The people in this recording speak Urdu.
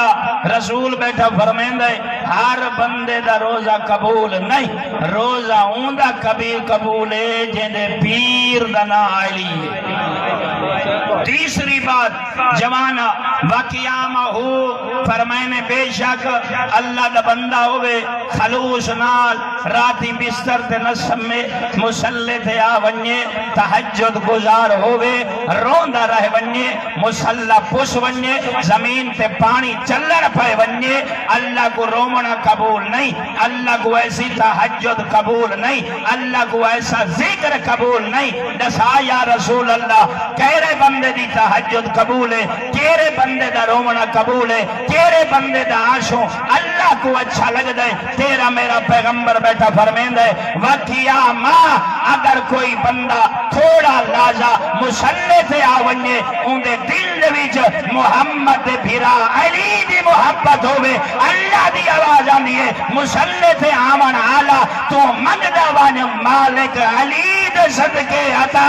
بندہ رسول بیٹھا فرمیندہ ہے ہر بندے دا روزہ قبول نہیں، روزہ اوندا کبھی قبول ہے جنہیں پیر دا نا علی ہے۔ تیسری بات جوانا وقیامہ ہو فرمائنے بے شک اللہ دا بندہ ہوئے خلوص نال راتی بستر تے نسم میں مسلح تے آ ونجے تہجد گزار ہوئے روندہ رہ ونجے مسلح پس ونجے زمین تے پانی چلر پہ ونجے اللہ کو رومنا قبول نہیں، اللہ کو ایسی تہجد قبول نہیں، اللہ کو ایسا ذکر قبول نہیں۔ دسا یا رسول اللہ کہرے بندے دی تہجد قبول ہے، کہرے بندے دا رومنا قبول ہے، کہرے بندے دا عاشوں اللہ کو اچھا لگ دے۔ تیرا میرا پیغمبر بیٹھا فرمین دے وقیامہ اگر کوئی بندہ تھوڑا لازا مسلح تے آونجے اندے دل وچ محمد بھیرا علی دی محبت ہوئے اللہ دی آواز آنی ہے مسلح تے آمن آلہ تو منگدہ وان مالک علی دے صدقے عطا